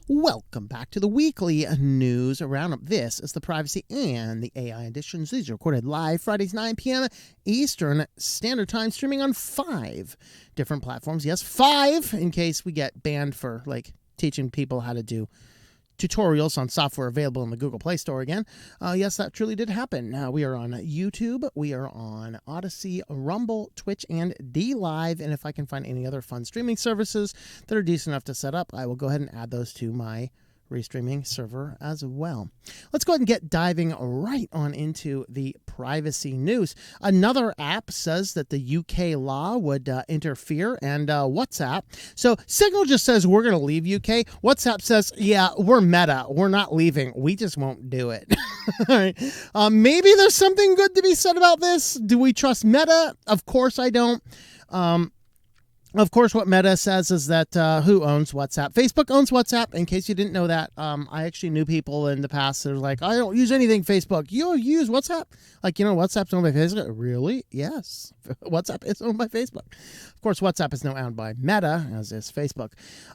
Welcome back to the weekly news roundup. This is the Privacy and the AI editions. These are recorded live Fridays, 9 p.m. Eastern Standard Time, streaming on 5 different platforms. Yes, 5, in case we get banned for teaching people how to do tutorials on software available in the Google Play Store again. Yes, that truly did happen. We are on YouTube, we are on Odyssey, Rumble, Twitch, and DLive. And if I can find any other fun streaming services that are decent enough to set up, I will go ahead and add those to my restreaming server as well. Let's go ahead and get diving right on into the privacy news. Another app says that the UK law would interfere, and WhatsApp. So Signal just says we're going to leave UK. WhatsApp says, yeah, we're Meta. We're not leaving. We just won't do it. All right. Maybe there's something good to be said about this. Do we trust Meta? Of course I don't. Of course, what Meta says is that who owns WhatsApp? Facebook owns WhatsApp. In case you didn't know that, I actually knew people in the past that are like, I don't use anything Facebook. You use WhatsApp? WhatsApp's owned by Facebook. Really? Yes. WhatsApp is owned by Facebook. Of course, WhatsApp is now owned by Meta, as is Facebook.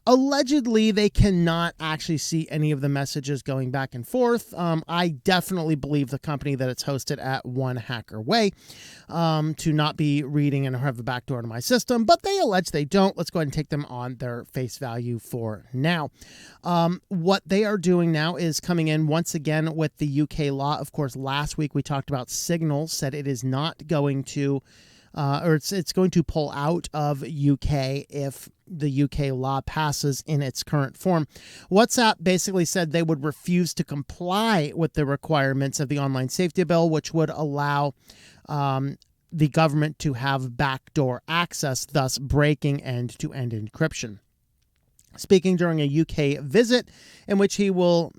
Allegedly, they cannot actually see any of the messages going back and forth. I definitely believe the company that it's hosted at One Hacker Way to not be reading and have the backdoor to my system, but they allege they don't. Let's go ahead and take them on their face value for now. What they are doing now is coming in once again with the UK law. Of course, last week we talked about Signal said it is not going to it's going to pull out of UK if the UK law passes in its current form. WhatsApp basically said they would refuse to comply with the requirements of the Online Safety Bill, which would allow the government to have backdoor access, thus breaking end-to-end encryption. Speaking during a UK visit in which he will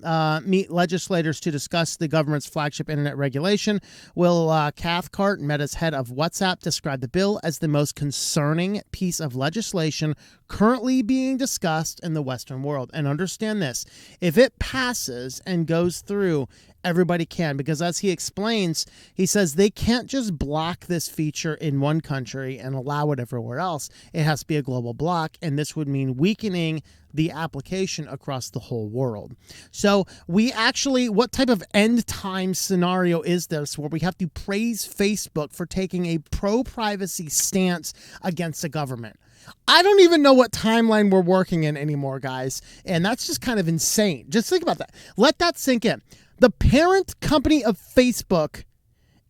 meet legislators to discuss the government's flagship internet regulation, Will Cathcart, Meta's head of WhatsApp, described the bill as the most concerning piece of legislation currently being discussed in the Western world. And understand this, if it passes and goes through, everybody can, because as he explains, he says they can't just block this feature in one country and allow it everywhere else. It has to be a global block, and this would mean weakening the application across the whole world. So what type of end time scenario is this where we have to praise Facebook for taking a pro-privacy stance against the government? I don't even know what timeline we're working in anymore, guys. And that's just kind of insane. Just think about that. Let that sink in. The parent company of Facebook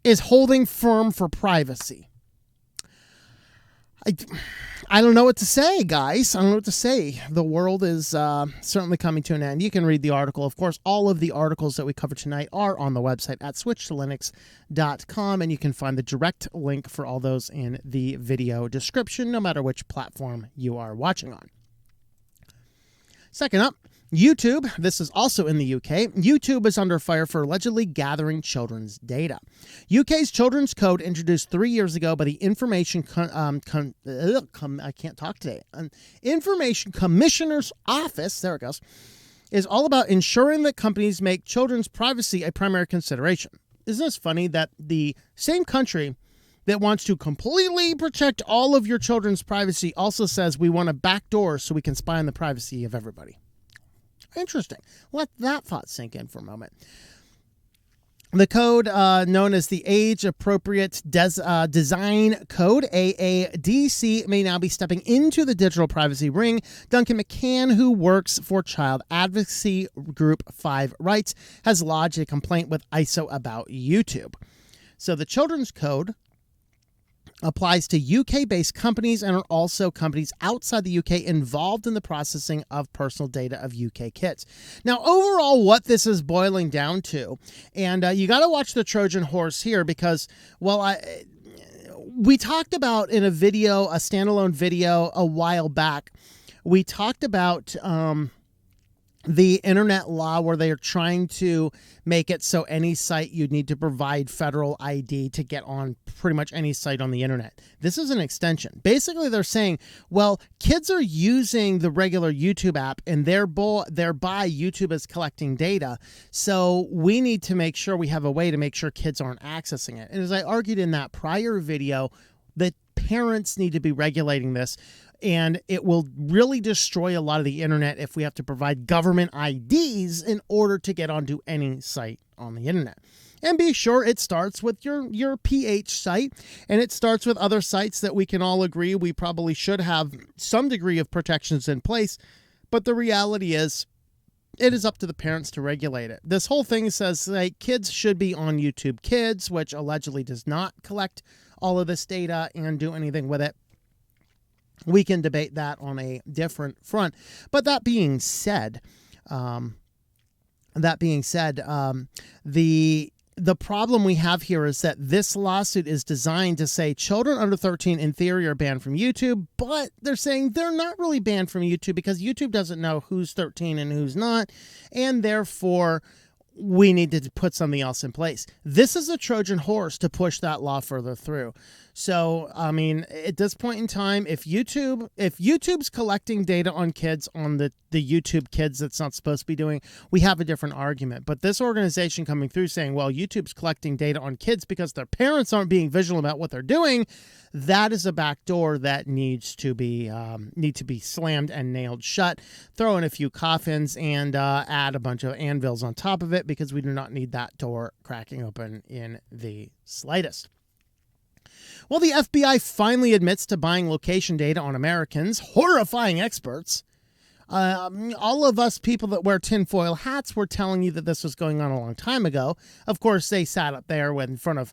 is holding firm for privacy. I don't know what to say, guys. I don't know what to say. The world is certainly coming to an end. You can read the article. Of course, all of the articles that we cover tonight are on the website at switchedtolinux.com, and you can find the direct link for all those in the video description, no matter which platform you are watching on. Second up, YouTube. This is also in the UK. YouTube is under fire for allegedly gathering children's data. UK's Children's Code, introduced 3 years ago by the Information Information Commissioner's Office, there it goes, is all about ensuring that companies make children's privacy a primary consideration. Isn't this funny that the same country that wants to completely protect all of your children's privacy also says we want a backdoor so we can spy on the privacy of everybody? Interesting. Let that thought sink in for a moment. The code, known as the Age Appropriate Design Code, AADC, may now be stepping into the digital privacy ring. Duncan McCann, who works for child advocacy group 5 Rights, has lodged a complaint with ISO about YouTube. So the Children's Code applies to UK-based companies and are also companies outside the UK involved in the processing of personal data of UK kids. Now, overall, what this is boiling down to, and you got to watch the Trojan horse here because, we talked about in a standalone video a while back, we talked about the internet law where they are trying to make it so any site you'd need to provide federal ID to get on pretty much any site on the internet. This is an extension. Basically, they're saying, well, kids are using the regular YouTube app and thereby YouTube is collecting data. So we need to make sure we have a way to make sure kids aren't accessing it. And as I argued in that prior video, the parents need to be regulating this. And it will really destroy a lot of the internet if we have to provide government IDs in order to get onto any site on the internet. And be sure it starts with your PH site, and it starts with other sites that we can all agree we probably should have some degree of protections in place. But the reality is, it is up to the parents to regulate it. This whole thing says like kids should be on YouTube Kids, which allegedly does not collect all of this data and do anything with it. We can debate that on a different front. But that being said, the problem we have here is that this lawsuit is designed to say children under 13 in theory are banned from YouTube, but they're saying they're not really banned from YouTube because YouTube doesn't know who's 13 and who's not, and therefore we need to put something else in place. This is a Trojan horse to push that law further through. So, I mean, at this point in time, if YouTube's collecting data on kids on the YouTube Kids that's not supposed to be doing, we have a different argument. But this organization coming through saying, well, YouTube's collecting data on kids because their parents aren't being vigilant about what they're doing, that is a backdoor that needs to be slammed and nailed shut. Throw in a few coffins and add a bunch of anvils on top of it because we do not need that door cracking open in the slightest. Well, the FBI finally admits to buying location data on Americans, horrifying experts. All of us people that wear tinfoil hats were telling you that this was going on a long time ago. Of course, they sat up there in front of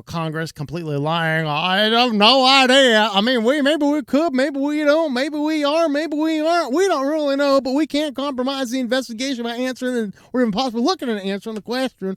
Congress completely lying. I have no idea. I mean, maybe we could, maybe we don't, maybe we are, maybe we aren't. We don't really know, but we can't compromise the investigation by answering or even possibly looking at answering the question.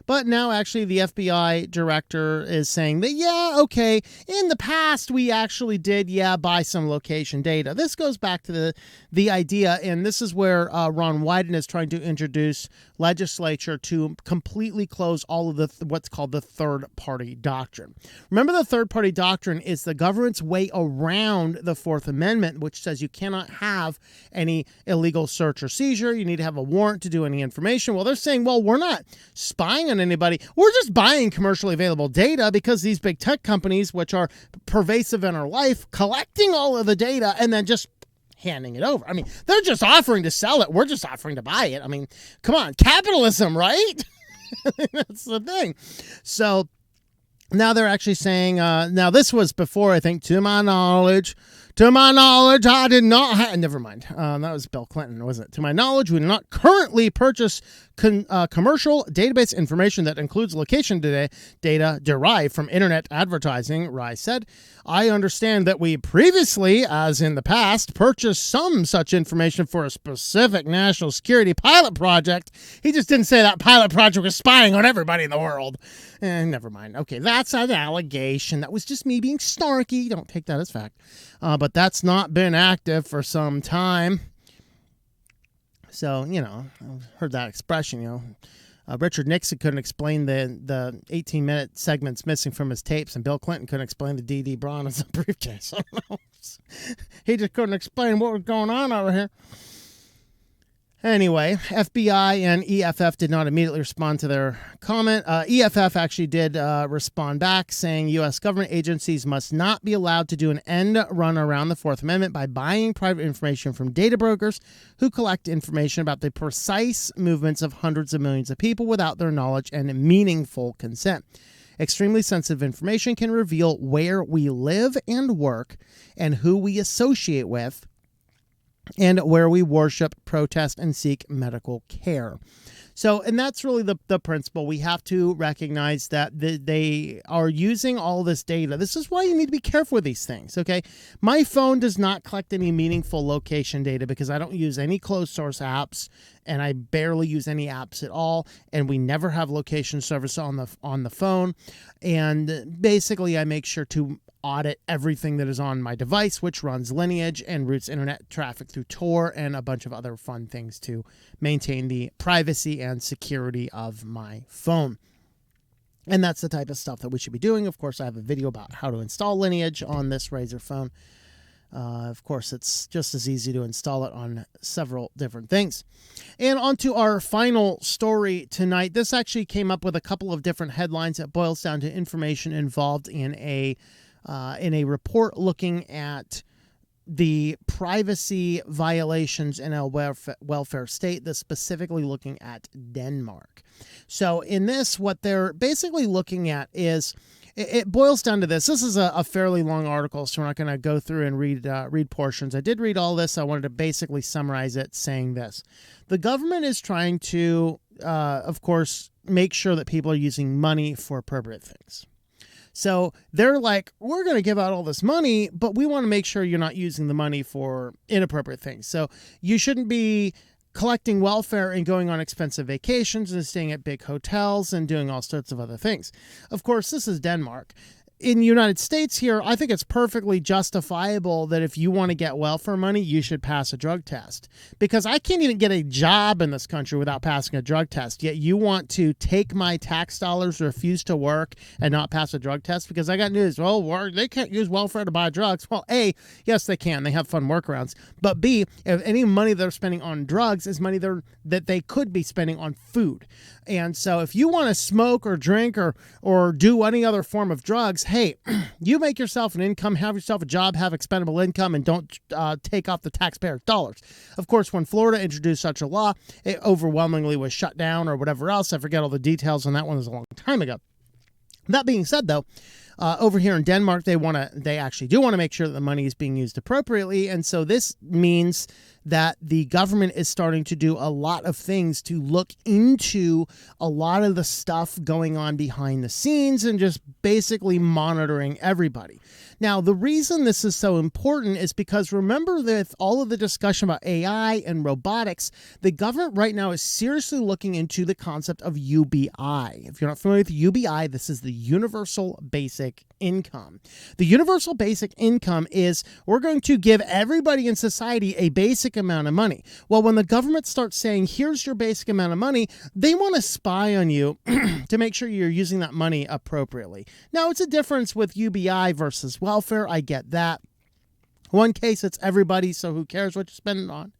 But now actually the FBI director is saying that, yeah, okay, in the past we actually did, buy some location data. This goes back to the idea, and this is where Ron Wyden is trying to introduce legislature to completely close all of what's called the third-party doctrine. Remember, the third-party doctrine is the government's way around the Fourth Amendment, which says you cannot have any illegal search or seizure. You need to have a warrant to do any information. Well, they're saying, well, we're not spying on anybody. We're just buying commercially available data because these big tech companies, which are pervasive in our life, collecting all of the data and then just handing it over. I mean, they're just offering to sell it. We're just offering to buy it. I mean, come on, capitalism, right? That's the thing. So now they're actually saying, now this was before, I think, to my knowledge, I did not have, never mind. That was Bill Clinton, wasn't it? To my knowledge, we do not currently purchase commercial database information that includes location data derived from internet advertising, Rice said. I understand that we previously, as in the past, purchased some such information for a specific national security pilot project. He just didn't say that pilot project was spying on everybody in the world. Never mind. Okay, that's an allegation. That was just me being snarky. Don't take that as fact. But that's not been active for some time. So, I've heard that expression, Richard Nixon couldn't explain the 18-minute segments missing from his tapes, and Bill Clinton couldn't explain the D.D. Braun as a briefcase. I don't know. He just couldn't explain what was going on over here. Anyway, FBI and EFF did not immediately respond to their comment. EFF actually did respond back, saying U.S. government agencies must not be allowed to do an end run around the Fourth Amendment by buying private information from data brokers who collect information about the precise movements of hundreds of millions of people without their knowledge and meaningful consent. Extremely sensitive information can reveal where we live and work and who we associate with, and where we worship, protest, and seek medical care. So, and that's really the principle. We have to recognize that they are using all this data. This is why you need to be careful with these things, okay? My phone does not collect any meaningful location data because I don't use any closed source apps, and I barely use any apps at all, and we never have location service on the phone. And basically, I make sure to audit everything that is on my device, which runs Lineage and routes internet traffic through Tor and a bunch of other fun things to maintain the privacy and security of my phone. And that's the type of stuff that we should be doing. Of course, I have a video about how to install Lineage on this Razer phone. Of course, it's just as easy to install it on several different things. And on to our final story tonight. This actually came up with a couple of different headlines that boils down to information involved in a in a report looking at the privacy violations in a welfare state, that's specifically looking at Denmark. So in this, what they're basically looking at is, it boils down to this. This is a fairly long article, so we're not going to go through and read portions. I did read all this. I wanted to basically summarize it saying this. The government is trying to, of course, make sure that people are using money for appropriate things. So they're like, we're going to give out all this money, but we want to make sure you're not using the money for inappropriate things. So you shouldn't be collecting welfare and going on expensive vacations and staying at big hotels and doing all sorts of other things. Of course, this is Denmark. In the United States here, I think it's perfectly justifiable that if you want to get welfare money, you should pass a drug test. Because I can't even get a job in this country without passing a drug test. Yet you want to take my tax dollars, refuse to work, and not pass a drug test? Because I got news. Well, they can't use welfare to buy drugs. Well, A, yes, they can. They have fun workarounds. But B, if any money they're spending on drugs is money that they could be spending on food. And so if you want to smoke or drink or do any other form of drugs, hey, you make yourself an income, have yourself a job, have expendable income, and don't take off the taxpayers' dollars. Of course, when Florida introduced such a law, it overwhelmingly was shut down or whatever else. I forget all the details on that one. It was a long time ago. That being said, though, over here in Denmark, they actually do want to make sure that the money is being used appropriately. And so this means that the government is starting to do a lot of things to look into a lot of the stuff going on behind the scenes and just basically monitoring everybody. Now, the reason this is so important is because remember that all of the discussion about AI and robotics, the government right now is seriously looking into the concept of UBI. If you're not familiar with UBI, this is the Universal Basic Income. The Universal Basic Income is, we're going to give everybody in society a basic amount of money. Well, when the government starts saying, here's your basic amount of money, they want to spy on you to make sure you're using that money appropriately. Now, it's a difference with UBI versus welfare. I get that. One case, it's everybody, so who cares what you spend it on?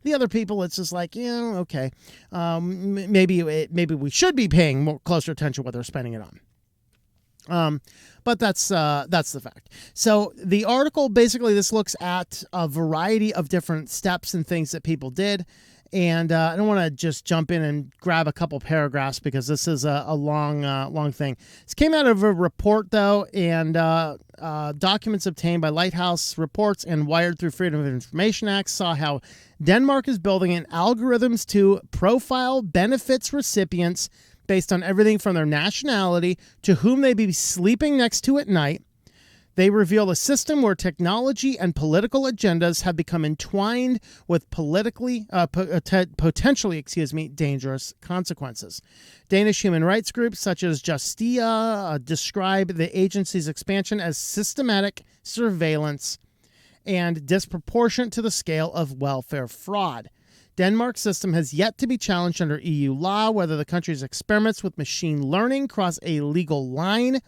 The other people, it's just like, yeah, okay, maybe we should be paying more closer attention to what they're spending it on. But that's the fact. So the article, basically, this looks at a variety of different steps and things that people did. And I don't want to just jump in and grab a couple paragraphs because this is a long thing. This came out of a report, though, and documents obtained by Lighthouse Reports and Wired through Freedom of Information Act saw how Denmark is building in algorithms to profile benefits recipients based on everything from their nationality to whom they be sleeping next to at night. They reveal a system where technology and political agendas have become entwined with potentially dangerous consequences. Danish human rights groups such as Justia describe the agency's expansion as systematic surveillance and disproportionate to the scale of welfare fraud. Denmark's system has yet to be challenged under EU law. Whether the country's experiments with machine learning cross a legal line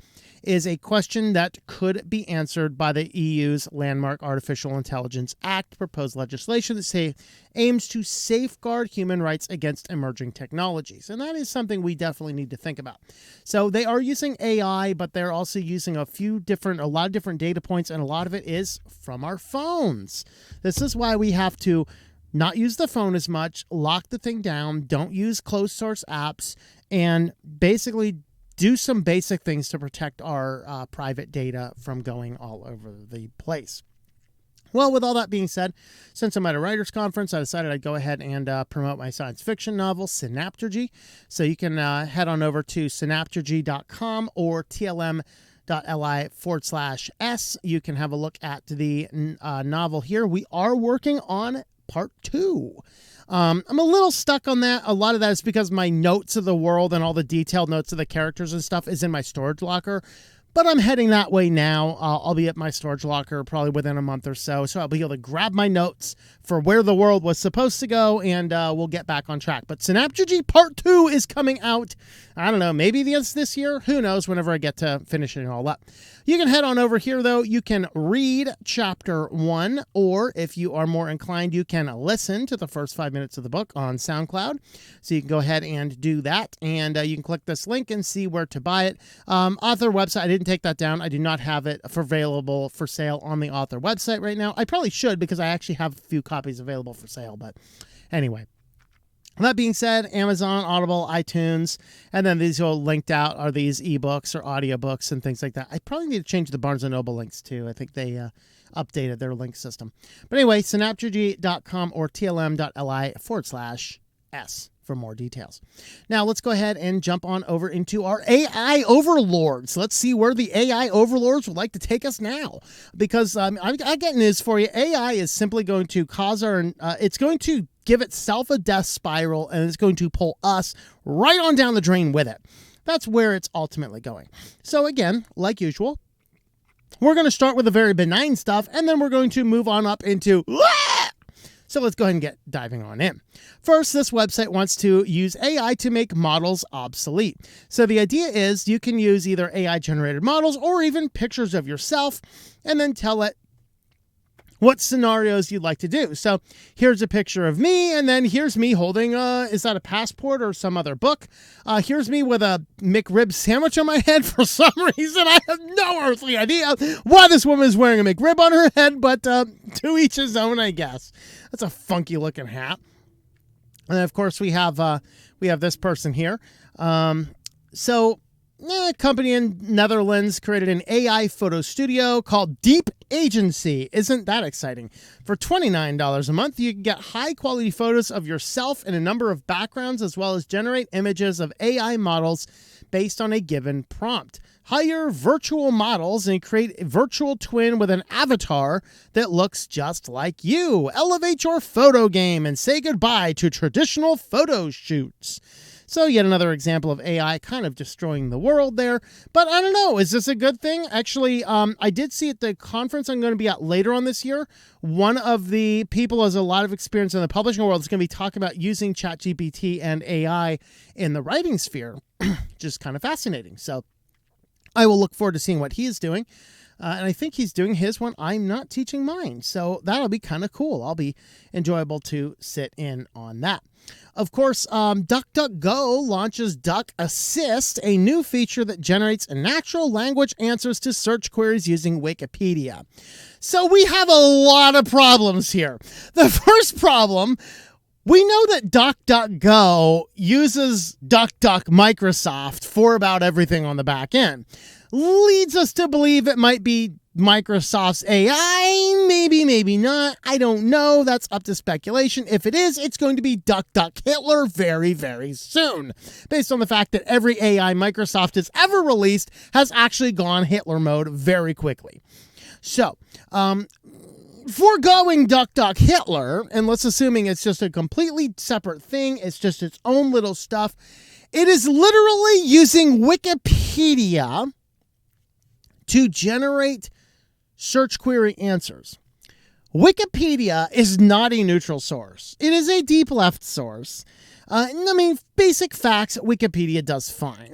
is a question that could be answered by the EU's landmark Artificial Intelligence Act, proposed legislation that aims to safeguard human rights against emerging technologies. And that is something we definitely need to think about. So they are using AI, but they're also using a lot of different data points, and a lot of it is from our phones. This is why we have to not use the phone as much, lock the thing down, don't use closed source apps, and basically do some basic things to protect our private data from going all over the place. Well, with all that being said, since I'm at a writer's conference, I decided I'd go ahead and promote my science fiction novel, Synaptergy. So you can head on over to synaptergy.com or tlm.li/s. You can have a look at the novel here. We are working on Part 2. I'm a little stuck on that. A lot of that is because my notes of the world and all the detailed notes of the characters and stuff is in my storage locker. But I'm heading that way now. I'll be at my storage locker probably within a month or so. So I'll be able to grab my notes for where the world was supposed to go, and we'll get back on track. But Synaptergy Part 2 is coming out, I don't know, maybe this year? Who knows, whenever I get to finishing it all up. You can head on over here, though. You can read Chapter 1, or if you are more inclined, you can listen to the first 5 minutes of the book on SoundCloud. So you can go ahead and do that, and you can click this link and see where to buy it. Author website, I didn't take that down. I do not have it available for sale on the author website right now. I probably should because I actually have a few copies available for sale. But anyway, that being said, Amazon, Audible, iTunes, and then these all linked out are these ebooks or audiobooks and things like that. I probably need to change the Barnes & Noble links too. I think they updated their link system. But anyway, synaptergy.com or tlm.li/s for more details. Now, let's go ahead and jump on over into our AI overlords. Let's see where the AI overlords would like to take us now. Because I got news for you. AI is simply going to cause it's going to give itself a death spiral, and it's going to pull us right on down the drain with it. That's where it's ultimately going. So again, like usual, we're going to start with the very benign stuff, and then we're going to move on up into... So let's go ahead and get diving on in. First, this website wants to use AI to make models obsolete. So the idea is you can use either AI-generated models or even pictures of yourself and then tell it what scenarios you'd like to do. So here's a picture of me, and then here's me holding, is that a passport or some other book? Here's me with a McRib sandwich on my head. For some reason, I have no earthly idea why this woman is wearing a McRib on her head, but to each his own, I guess. That's a funky looking hat. And of course, we have this person here. A company in Netherlands created an AI photo studio called Deep Agency. Isn't that exciting? For $29 a month, you can get high-quality photos of yourself in a number of backgrounds, as well as generate images of AI models based on a given prompt. Hire virtual models and create a virtual twin with an avatar that looks just like you. Elevate your photo game and say goodbye to traditional photo shoots. So yet another example of AI kind of destroying the world there. But I don't know, is this a good thing? Actually, I did see at the conference I'm going to be at later on this year, one of the people has a lot of experience in the publishing world is going to be talking about using ChatGPT and AI in the writing sphere, which is kind of fascinating. So I will look forward to seeing what he is doing. And I think he's doing his one. I'm not teaching mine. So that'll be kind of cool. I'll be enjoyable to sit in on that. Of course, DuckDuckGo launches Duck Assist, a new feature that generates natural language answers to search queries using Wikipedia. So we have a lot of problems here. The first problem, we know that DuckDuckGo uses DuckDuck Microsoft for about everything on the back end. Leads us to believe it might be Microsoft's AI, maybe not. I don't know. That's up to speculation. If it is, it's going to be DuckDuck Hitler very, very soon, based on the fact that every AI Microsoft has ever released has actually gone Hitler mode very quickly. So, foregoing DuckDuck Hitler, and let's assuming it's just a completely separate thing, it's just its own little stuff, it is literally using Wikipedia to generate search query answers. Wikipedia is not a neutral source. It is a deep left source. Basic facts, Wikipedia does fine.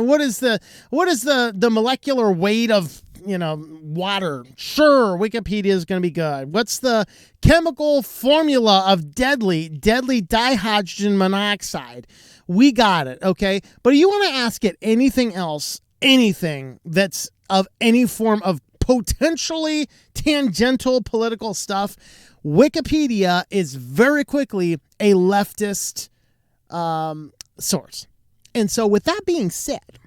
What is the molecular weight of, water? Sure, Wikipedia is going to be good. What's the chemical formula of deadly dihydrogen monoxide? We got it, okay? But you want to ask it anything else, anything that's of any form of potentially tangential political stuff, Wikipedia is very quickly a leftist source. And so with that being said,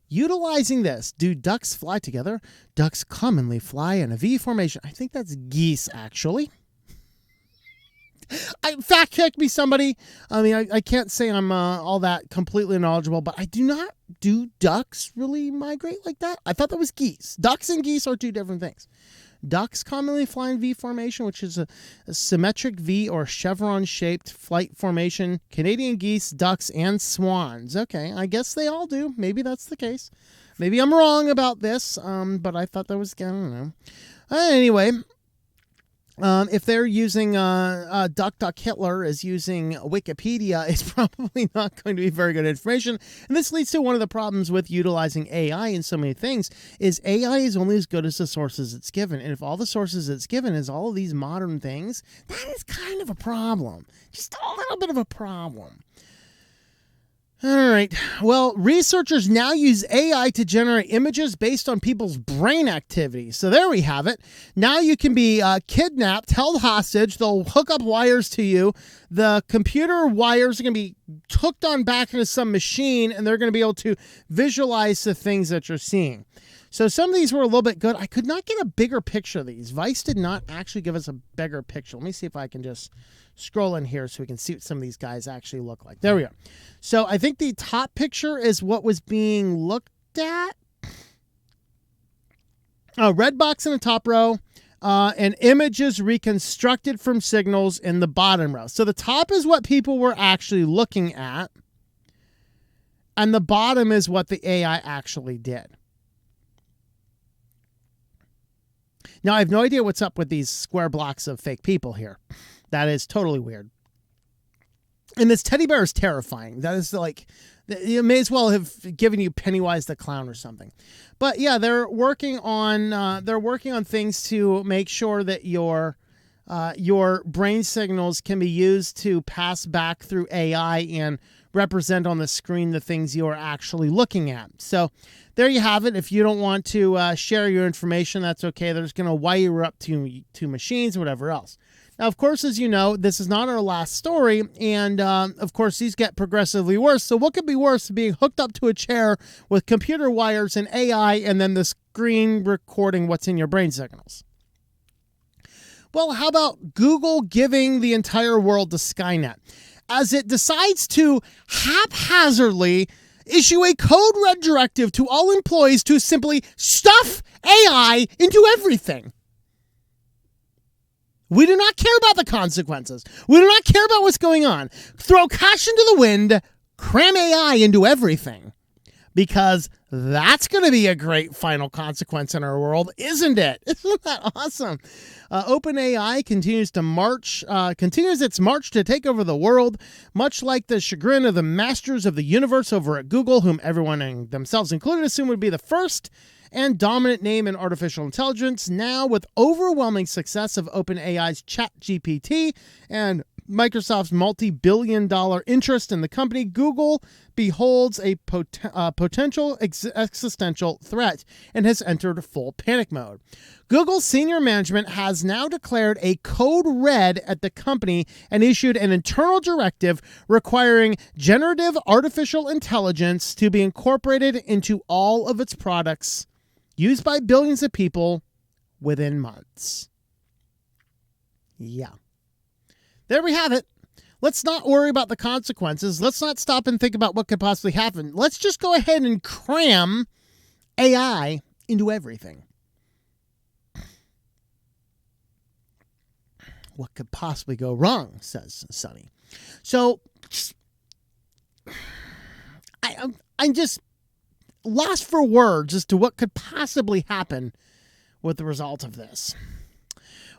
utilizing this, do ducks fly together? Ducks commonly fly in a V formation. I think that's geese, actually. Fact check me, somebody. I can't say I'm all that completely knowledgeable, but I do not. Do ducks really migrate like that? I thought that was geese. Ducks and geese are two different things. Ducks commonly fly in V formation, which is a symmetric V or chevron-shaped flight formation. Canadian geese, ducks, and swans. Okay, I guess they all do. Maybe that's the case. Maybe I'm wrong about this, but I thought that was, I don't know. Anyway, if they're using DuckDuck Hitler is using Wikipedia, it's probably not going to be very good information. And this leads to one of the problems with utilizing AI in so many things is AI is only as good as the sources it's given. And if all the sources it's given is all of these modern things, that is kind of a problem. Just a little bit of a problem. All right. Well, researchers now use AI to generate images based on people's brain activity. So there we have it. Now you can be kidnapped, held hostage. They'll hook up wires to you. The computer wires are going to be hooked on back into some machine, and they're going to be able to visualize the things that you're seeing. So some of these were a little bit good. I could not get a bigger picture of these. Vice did not actually give us a bigger picture. Let me see if I can just scroll in here so we can see what some of these guys actually look like. There we go. So I think the top picture is what was being looked at. A red box in the top row, and images reconstructed from signals in the bottom row. So the top is what people were actually looking at, and the bottom is what the AI actually did. Now, I have no idea what's up with these square blocks of fake people here. That is totally weird. And this teddy bear is terrifying. That is like, you may as well have given you Pennywise the Clown or something. But yeah, they're working on things to make sure that your brain signals can be used to pass back through AI and represent on the screen the things you are actually looking at. So there you have it. If you don't want to share your information, that's okay. They're just going to wire you up to machines or whatever else. Now, of course, as you know, this is not our last story, and of course, these get progressively worse. So what could be worse than being hooked up to a chair with computer wires and AI and then the screen recording what's in your brain signals? Well, how about Google giving the entire world to Skynet as it decides to haphazardly issue a code red directive to all employees to simply stuff AI into everything? We do not care about the consequences. We do not care about what's going on. Throw caution to the wind, cram AI into everything, because that's going to be a great final consequence in our world, isn't it? Isn't that awesome? OpenAI continues its march to take over the world, much like the chagrin of the masters of the universe over at Google, whom everyone, and themselves included, assumed would be the first and dominant name in artificial intelligence. Now, with overwhelming success of OpenAI's ChatGPT and Microsoft's multi-billion-dollar interest in the company, Google beholds a potential existential threat and has entered full panic mode. Google's senior management has now declared a code red at the company and issued an internal directive requiring generative artificial intelligence to be incorporated into all of its products used by billions of people within months. Yeah. There we have it. Let's not worry about the consequences. Let's not stop and think about what could possibly happen. Let's just go ahead and cram AI into everything. What could possibly go wrong, says Sonny. So, I'm just lost for words as to what could possibly happen with the result of this.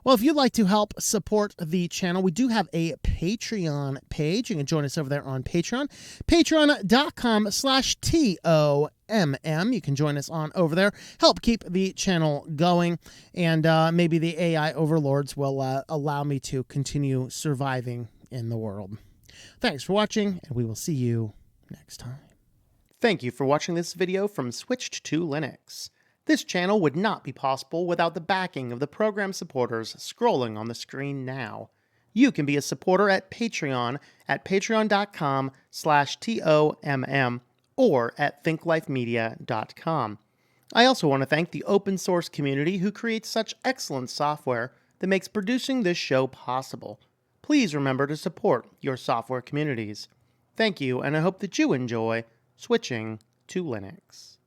Well, if you'd like to help support the channel, we do have a Patreon page. You can join us over there on Patreon. Patreon.com/TOMM. You can join us on over there. Help keep the channel going. And maybe the AI overlords will allow me to continue surviving in the world. Thanks for watching, and we will see you next time. Thank you for watching this video from Switched to Linux. This channel would not be possible without the backing of the program supporters scrolling on the screen now. You can be a supporter at Patreon at patreon.com/TOMM or at thinklifemedia.com. I also want to thank the open source community who creates such excellent software that makes producing this show possible. Please remember to support your software communities. Thank you, and I hope that you enjoy switching to Linux.